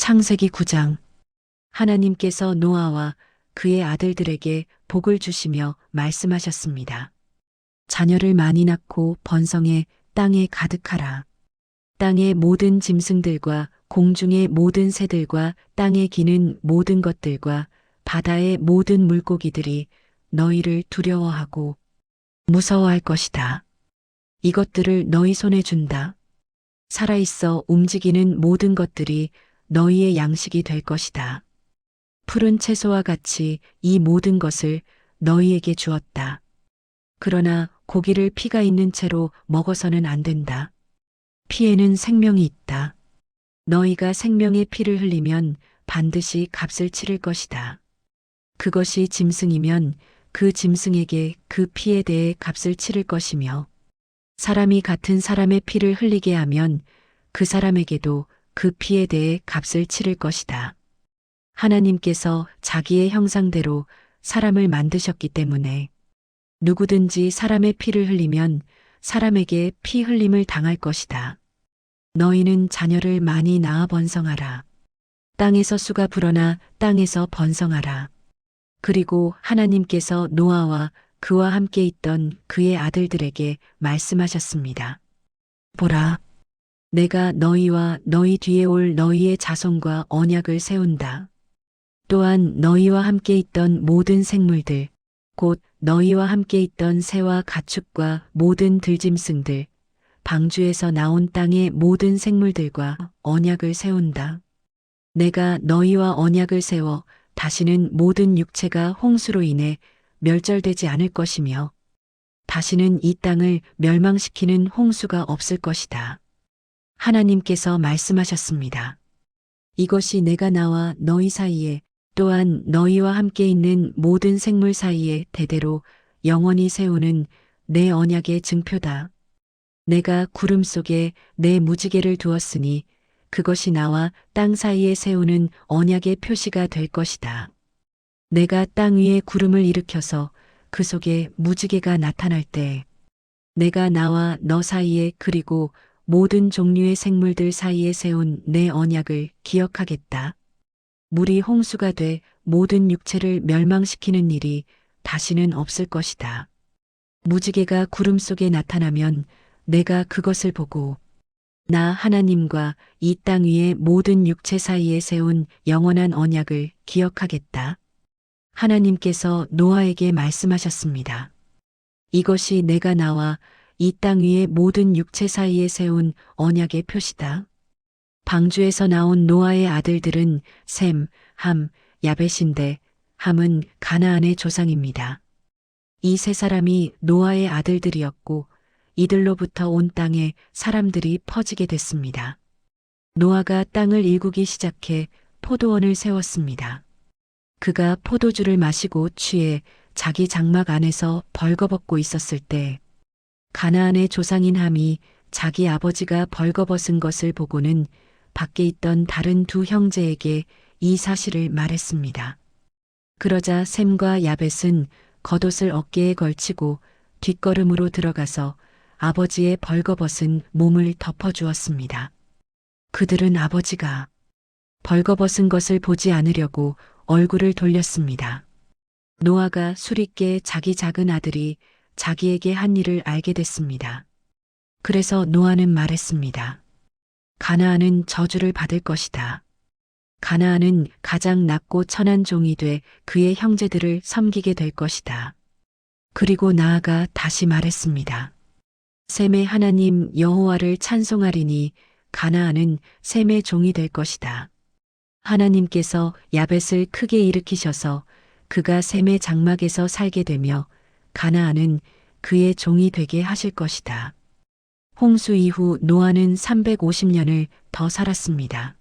창세기 9장. 하나님께서 노아와 그의 아들들에게 복을 주시며 말씀하셨습니다. 자녀를 많이 낳고 번성해 땅에 가득하라. 땅의 모든 짐승들과 공중의 모든 새들과 땅에 기는 모든 것들과 바다의 모든 물고기들이 너희를 두려워하고 무서워할 것이다. 이것들을 너희 손에 준다. 살아있어 움직이는 모든 것들이 너희의 양식이 될 것이다. 푸른 채소와 같이 이 모든 것을 너희에게 주었다. 그러나 고기를 피가 있는 채로 먹어서는 안 된다. 피에는 생명이 있다. 너희가 생명의 피를 흘리면 반드시 값을 치를 것이다. 그것이 짐승이면 그 짐승에게 그 피에 대해 값을 치를 것이며, 사람이 같은 사람의 피를 흘리게 하면 그 사람에게도 그 피에 대해 값을 치를 것이다. 하나님께서 자기의 형상대로 사람을 만드셨기 때문에 누구든지 사람의 피를 흘리면 사람에게 피 흘림을 당할 것이다. 너희는 자녀를 많이 낳아 번성하라. 땅에서 수가 불어나 땅에서 번성하라. 그리고 하나님께서 노아와 그와 함께 있던 그의 아들들에게 말씀하셨습니다. 보라, 내가 너희와 너희 뒤에 올 너희의 자손과 언약을 세운다. 또한 너희와 함께 있던 모든 생물들, 곧 너희와 함께 있던 새와 가축과 모든 들짐승들, 방주에서 나온 땅의 모든 생물들과 언약을 세운다. 내가 너희와 언약을 세워 다시는 모든 육체가 홍수로 인해 멸절되지 않을 것이며, 다시는 이 땅을 멸망시키는 홍수가 없을 것이다. 하나님께서 말씀하셨습니다. 이것이 내가 나와 너희 사이에, 또한 너희와 함께 있는 모든 생물 사이에 대대로 영원히 세우는 내 언약의 증표다. 내가 구름 속에 내 무지개를 두었으니 그것이 나와 땅 사이에 세우는 언약의 표시가 될 것이다. 내가 땅 위에 구름을 일으켜서 그 속에 무지개가 나타날 때 내가 나와 너 사이에 그리고 모든 종류의 생물들 사이에 세운 내 언약을 기억하겠다. 물이 홍수가 돼 모든 육체를 멸망시키는 일이 다시는 없을 것이다. 무지개가 구름 속에 나타나면 내가 그것을 보고 나 하나님과 이 땅 위의 모든 육체 사이에 세운 영원한 언약을 기억하겠다. 하나님께서 노아에게 말씀하셨습니다. 이것이 내가 나와 이 땅 위의 모든 육체 사이에 세운 언약의 표시다. 방주에서 나온 노아의 아들들은 셈, 함, 야벳인데 함은 가나안의 조상입니다. 이 세 사람이 노아의 아들들이었고 이들로부터 온 땅에 사람들이 퍼지게 됐습니다. 노아가 땅을 일구기 시작해 포도원을 세웠습니다. 그가 포도주를 마시고 취해 자기 장막 안에서 벌거벗고 있었을 때 가나안의 조상인 함이 자기 아버지가 벌거벗은 것을 보고는 밖에 있던 다른 두 형제에게 이 사실을 말했습니다. 그러자 셈과 야벳은 겉옷을 어깨에 걸치고 뒷걸음으로 들어가서 아버지의 벌거벗은 몸을 덮어주었습니다. 그들은 아버지가 벌거벗은 것을 보지 않으려고 얼굴을 돌렸습니다. 노아가 술있게 자기 작은 아들이 자기에게 한 일을 알게 됐습니다. 그래서 노아는 말했습니다. 가나안은 저주를 받을 것이다. 가나안은 가장 낮고 천한 종이 돼 그의 형제들을 섬기게 될 것이다. 그리고 나아가 다시 말했습니다. 셈의 하나님 여호와를 찬송하리니 가나안은 셈의 종이 될 것이다. 하나님께서 야벳을 크게 일으키셔서 그가 셈의 장막에서 살게 되며 가나안은 그의 종이 되게 하실 것이다. 홍수 이후 노아는 350년을 더 살았습니다.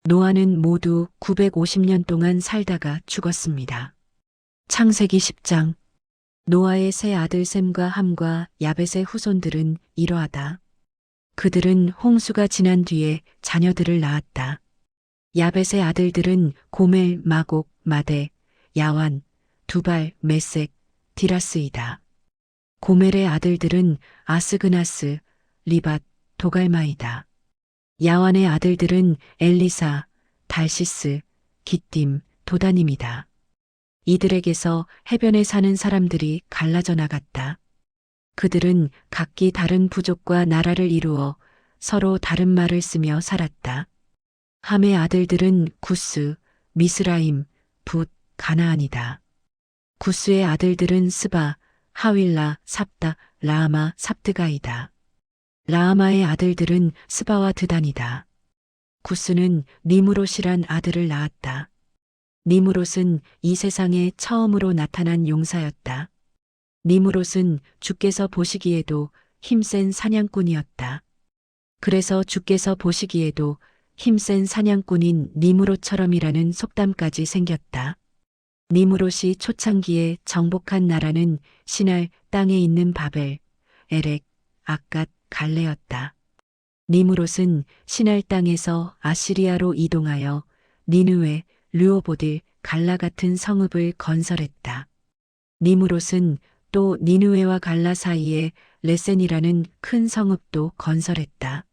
노아는 모두 950년 동안 살다가 죽었습니다. 창세기 10장. 노아의 세 아들 셈과 함과 야벳의 후손들은 이러하다. 그들은 홍수가 지난 뒤에 자녀들을 낳았다. 야벳의 아들들은 고멜, 마곡, 마대, 야완, 두발, 메색, 디라스이다. 고멜의 아들들은 아스그나스, 리밧, 도갈마이다. 야완의 아들들은 엘리사, 달시스, 기띔, 도다님이다. 이들에게서 해변에 사는 사람들이 갈라져 나갔다. 그들은 각기 다른 부족과 나라를 이루어 서로 다른 말을 쓰며 살았다. 함의 아들들은 구스, 미스라임, 붓, 가나안이다. 구스의 아들들은 스바, 하윌라, 삽다, 라아마, 삽드가이다. 라아마의 아들들은 스바와 드단이다. 구스는 니무롯이란 아들을 낳았다. 니무롯은 이 세상에 처음으로 나타난 용사였다. 니무롯은 주께서 보시기에도 힘센 사냥꾼이었다. 그래서 주께서 보시기에도 힘센 사냥꾼인 니무롯처럼이라는 속담까지 생겼다. 니무롯이 초창기에 정복한 나라는 시날 땅에 있는 바벨, 에렉, 악갓, 갈레였다. 니무롯은 시날 땅에서 아시리아로 이동하여 니느웨, 르오보딜, 갈라 같은 성읍을 건설했다. 니무롯은 또 니느웨와 갈라 사이에 레센이라는 큰 성읍도 건설했다.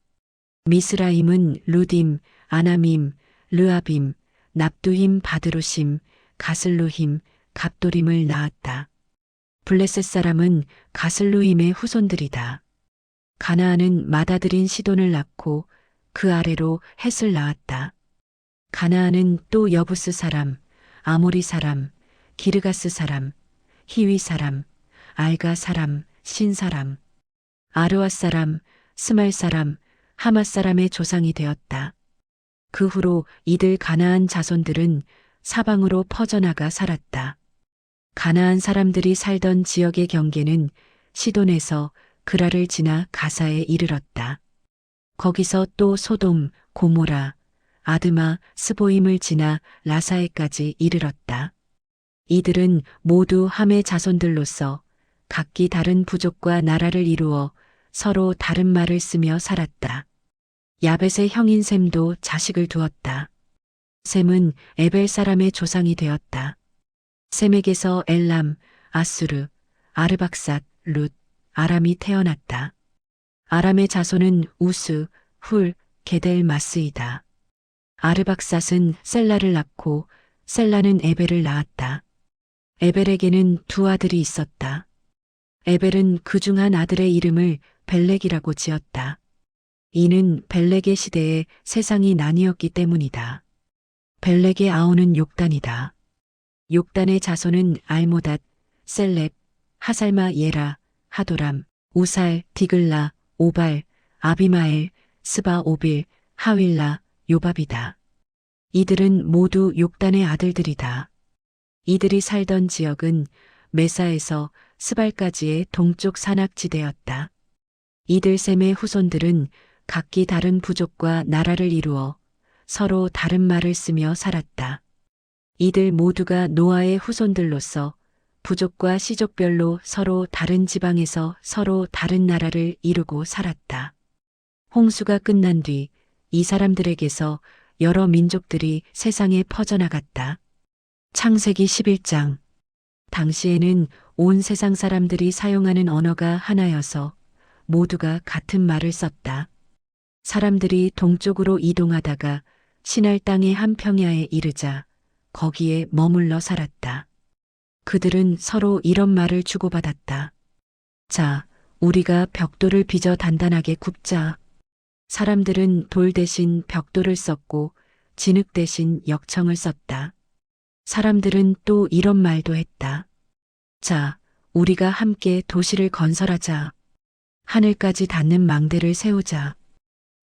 미스라임은 루딤, 아나밈, 르아빔, 납두힘, 바드로심, 가슬루힘, 갑도림을 낳았다. 블레셋 사람은 가슬루힘의 후손들이다. 가나안은 맏아들인 시돈을 낳고 그 아래로 헷을 낳았다. 가나안은 또 여부스 사람, 아모리 사람, 기르가스 사람, 히위 사람, 알가 사람, 신 사람, 아르와 사람, 스말 사람, 하맛 사람의 조상이 되었다. 그 후로 이들 가나안 자손들은 사방으로 퍼져나가 살았다. 가나안 사람들이 살던 지역의 경계는 시돈에서 그라를 지나 가사에 이르렀다. 거기서 또 소돔, 고모라, 아드마, 스보임을 지나 라사에까지 이르렀다. 이들은 모두 함의 자손들로서 각기 다른 부족과 나라를 이루어 서로 다른 말을 쓰며 살았다. 야벳의 형인 셈도 자식을 두었다. 셈은 에벨 사람의 조상이 되었다. 셈에게서 엘람, 아수르, 아르박삿, 룻, 아람이 태어났다. 아람의 자손은 우스, 훌, 게델 마스이다. 아르박삿은 셀라를 낳고 셀라는 에벨을 낳았다. 에벨에게는 두 아들이 있었다. 에벨은 그중 한 아들의 이름을 벨렉이라고 지었다. 이는 벨렉의 시대에 세상이 나뉘었기 때문이다. 벨렉의 아우는 욕단이다. 욕단의 자손은 알모닷, 셀렙, 하살마 예라, 하도람, 우살, 디글라, 오발, 아비마엘, 스바 오빌, 하윌라, 요밥이다. 이들은 모두 욕단의 아들들이다. 이들이 살던 지역은 메사에서 스발까지의 동쪽 산악지대였다. 이들 셈의 후손들은 각기 다른 부족과 나라를 이루어 서로 다른 말을 쓰며 살았다. 이들 모두가 노아의 후손들로서 부족과 시족별로 서로 다른 지방에서 서로 다른 나라를 이루고 살았다. 홍수가 끝난 뒤 이 사람들에게서 여러 민족들이 세상에 퍼져나갔다. 창세기 11장. 당시에는 온 세상 사람들이 사용하는 언어가 하나여서 모두가 같은 말을 썼다. 사람들이 동쪽으로 이동하다가 시날 땅의 한 평야에 이르자 거기에 머물러 살았다. 그들은 서로 이런 말을 주고받았다. 자, 우리가 벽돌을 빚어 단단하게 굽자. 사람들은 돌 대신 벽돌을 썼고 진흙 대신 역청을 썼다. 사람들은 또 이런 말도 했다. 자, 우리가 함께 도시를 건설하자. 하늘까지 닿는 망대를 세우자.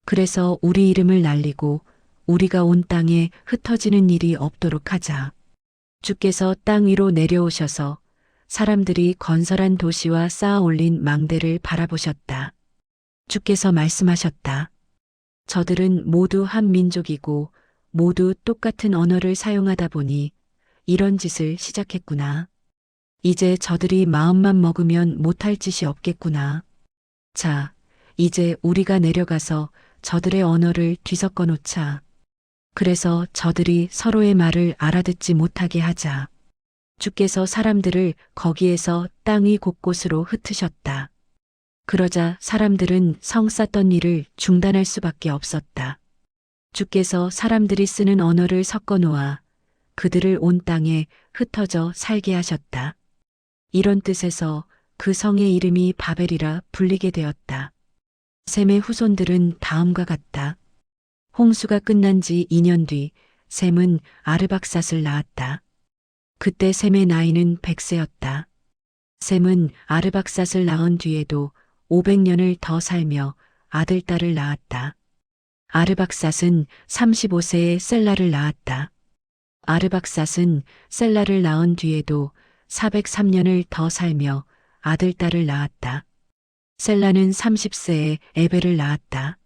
그래서 우리 이름을 날리고 우리가 온 땅에 흩어지는 일이 없도록 하자. 주께서 땅 위로 내려오셔서 사람들이 건설한 도시와 쌓아 올린 망대를 바라보셨다. 주께서 말씀하셨다. 저들은 모두 한 민족이고 모두 똑같은 언어를 사용하다 보니 이런 짓을 시작했구나. 이제 저들이 마음만 먹으면 못할 짓이 없겠구나. 자, 이제 우리가 내려가서 저들의 언어를 뒤섞어 놓자. 그래서 저들이 서로의 말을 알아듣지 못하게 하자. 주께서 사람들을 거기에서 땅 위 곳곳으로 흩으셨다. 그러자 사람들은 성 쌓던 일을 중단할 수밖에 없었다. 주께서 사람들이 쓰는 언어를 섞어 놓아 그들을 온 땅에 흩어져 살게 하셨다. 이런 뜻에서 그 성의 이름이 바벨이라 불리게 되었다. 셈의 후손들은 다음과 같다. 홍수가 끝난 지 2년 뒤 셈은 아르박삿을 낳았다. 그때 셈의 나이는 100세였다. 셈은 아르박삿을 낳은 뒤에도 500년을 더 살며 아들, 딸을 낳았다. 아르박삿은 35세에 셀라를 낳았다. 아르박삿은 셀라를 낳은 뒤에도 403년을 더 살며 아들, 딸을 낳았다. 셀라는 30세에 에벨을 낳았다.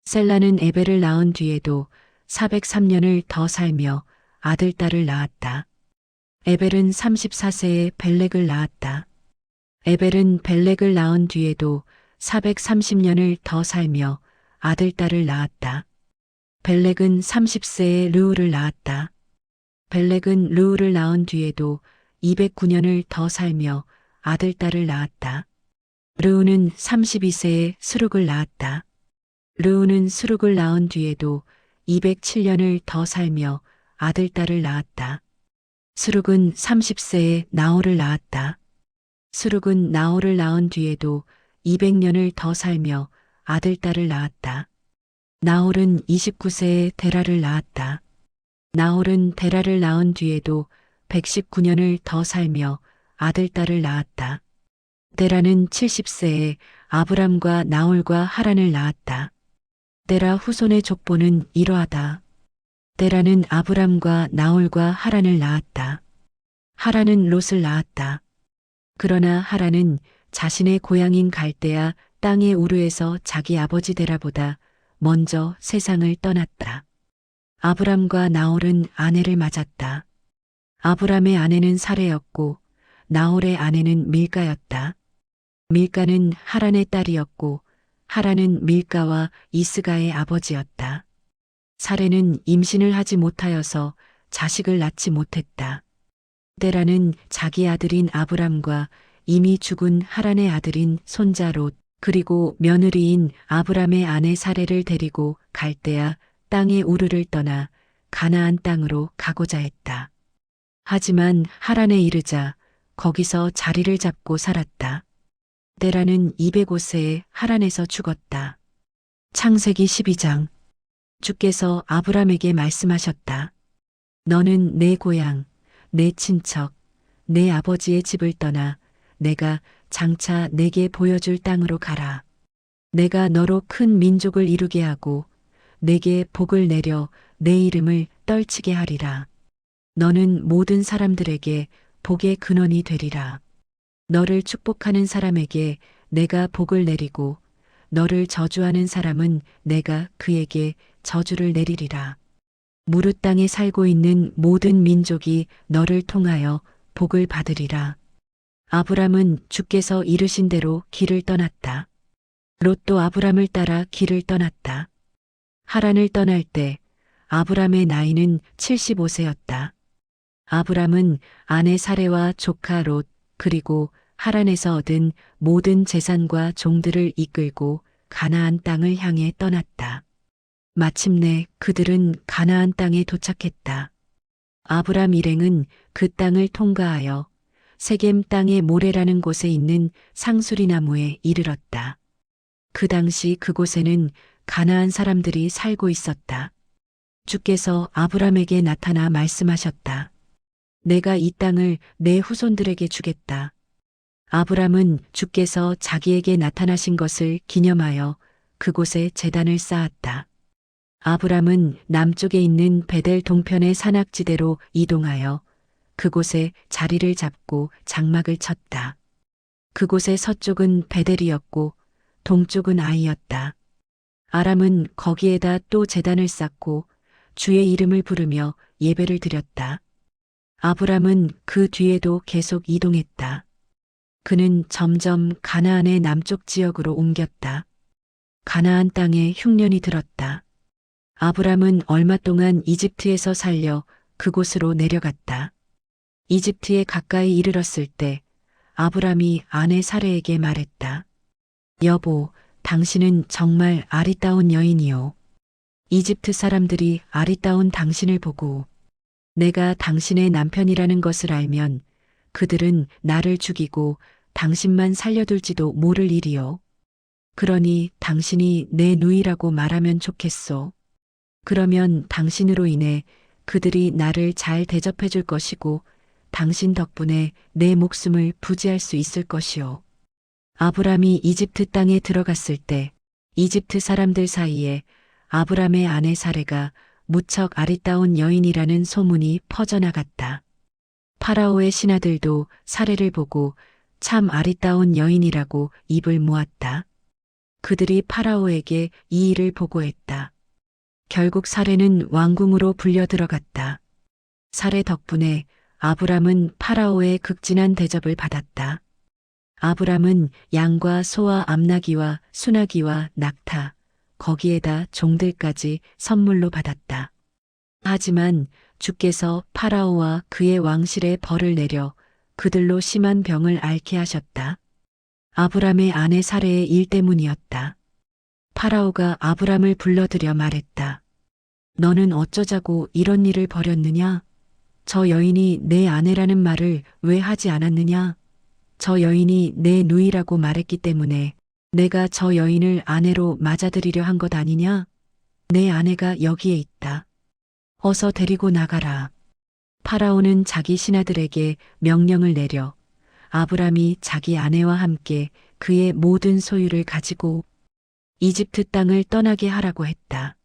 셀라는 에벨을 낳은 뒤에도 403년을 더 살며 아들, 딸을 낳았다. 에벨은 34세에 벨렉을 낳았다. 에벨은 벨렉을 낳은 뒤에도 430년을 더 살며 아들, 딸을 낳았다. 벨렉은 30세에 르우를 낳았다. 벨렉은 르우를 낳은 뒤에도 209년을 더 살며 아들, 딸을 낳았다. 르우는 32세에 스룩을 낳았다. 르우는 스룩을 낳은 뒤에도 207년을 더 살며 아들, 딸을 낳았다. 스룩은 30세에 나홀을 낳았다. 스룩은 나홀을 낳은 뒤에도 200년을 더 살며 아들, 딸을 낳았다. 나홀은 29세에 데라를 낳았다. 나홀은 데라를 낳은 뒤에도 119년을 더 살며 아들, 딸을 낳았다. 데라는 70세에 아브람과 나홀과 하란을 낳았다. 데라 후손의 족보는 이러하다. 데라는 아브람과 나홀과 하란을 낳았다. 하란은 롯을 낳았다. 그러나 하란은 자신의 고향인 갈대아 땅의 우르에서 자기 아버지 데라보다 먼저 세상을 떠났다. 아브람과 나홀은 아내를 맞았다. 아브람의 아내는 사레였고 나홀의 아내는 밀가였다. 밀가는 하란의 딸이었고 하란은 밀가와 이스가의 아버지였다. 사레는 임신을 하지 못하여서 자식을 낳지 못했다. 데라는 자기 아들인 아브람과 이미 죽은 하란의 아들인 손자 롯 그리고 며느리인 아브람의 아내 사레를 데리고 갈대아 땅의 우르를 떠나 가나안 땅으로 가고자 했다. 하지만 하란에 이르자 거기서 자리를 잡고 살았다. 데라는 205세에 하란에서 죽었다. 창세기 12장. 주께서 아브람에게 말씀하셨다. 너는 내 고향, 내 친척, 내 아버지의 집을 떠나 내가 장차 내게 보여줄 땅으로 가라. 내가 너로 큰 민족을 이루게 하고 내게 복을 내려 내 이름을 떨치게 하리라. 너는 모든 사람들에게 복의 근원이 되리라. 너를 축복하는 사람에게 내가 복을 내리고 너를 저주하는 사람은 내가 그에게 저주를 내리리라. 무릇 땅에 살고 있는 모든 민족이 너를 통하여 복을 받으리라. 아브람은 주께서 이르신 대로 길을 떠났다. 롯도 아브람을 따라 길을 떠났다. 하란을 떠날 때 아브람의 나이는 75세였다. 아브람은 아내 사레와 조카 롯 그리고 하란에서 얻은 모든 재산과 종들을 이끌고 가나안 땅을 향해 떠났다. 마침내 그들은 가나안 땅에 도착했다. 아브람 일행은 그 땅을 통과하여 세겜 땅의 모레라는 곳에 있는 상수리 나무에 이르렀다. 그 당시 그곳에는 가나안 사람들이 살고 있었다. 주께서 아브람에게 나타나 말씀하셨다. 내가 이 땅을 내 후손들에게 주겠다. 아브람은 주께서 자기에게 나타나신 것을 기념하여 그곳에 제단을 쌓았다. 아브람은 남쪽에 있는 베델 동편의 산악지대로 이동하여 그곳에 자리를 잡고 장막을 쳤다. 그곳의 서쪽은 베델이었고 동쪽은 아이였다. 아람은 거기에다 또 제단을 쌓고 주의 이름을 부르며 예배를 드렸다. 아브람은 그 뒤에도 계속 이동했다. 그는 점점 가나안의 남쪽 지역으로 옮겼다. 가나안 땅에 흉년이 들었다. 아브람은 얼마 동안 이집트에서 살려 그곳으로 내려갔다. 이집트에 가까이 이르렀을 때 아브람이 아내 사레에게 말했다. 여보, 당신은 정말 아리따운 여인이요. 이집트 사람들이 아리따운 당신을 보고 내가 당신의 남편이라는 것을 알면 그들은 나를 죽이고 당신만 살려둘지도 모를 일이요. 그러니 당신이 내 누이라고 말하면 좋겠소. 그러면 당신으로 인해 그들이 나를 잘 대접해 줄 것이고 당신 덕분에 내 목숨을 부지할 수 있을 것이요. 아브람이 이집트 땅에 들어갔을 때 이집트 사람들 사이에 아브람의 아내 사레가 무척 아리따운 여인이라는 소문이 퍼져나갔다. 파라오의 신하들도 사레를 보고 참 아리따운 여인이라고 입을 모았다. 그들이 파라오에게 이 일을 보고했다. 결국 사레는 왕궁으로 불려 들어갔다. 사레 덕분에 아브람은 파라오의 극진한 대접을 받았다. 아브람은 양과 소와 암나귀와 수나귀와 낙타, 거기에다 종들까지 선물로 받았다. 하지만 주께서 파라오와 그의 왕실에 벌을 내려 그들로 심한 병을 앓게 하셨다. 아브람의 아내 사레의 일 때문이었다. 파라오가 아브람을 불러들여 말했다. 너는 어쩌자고 이런 일을 벌였느냐? 저 여인이 내 아내라는 말을 왜 하지 않았느냐? 저 여인이 내 누이라고 말했기 때문에 내가 저 여인을 아내로 맞아들이려 한 것 아니냐? 내 아내가 여기에 있다. 어서 데리고 나가라. 파라오는 자기 신하들에게 명령을 내려 아브람이 자기 아내와 함께 그의 모든 소유를 가지고 이집트 땅을 떠나게 하라고 했다.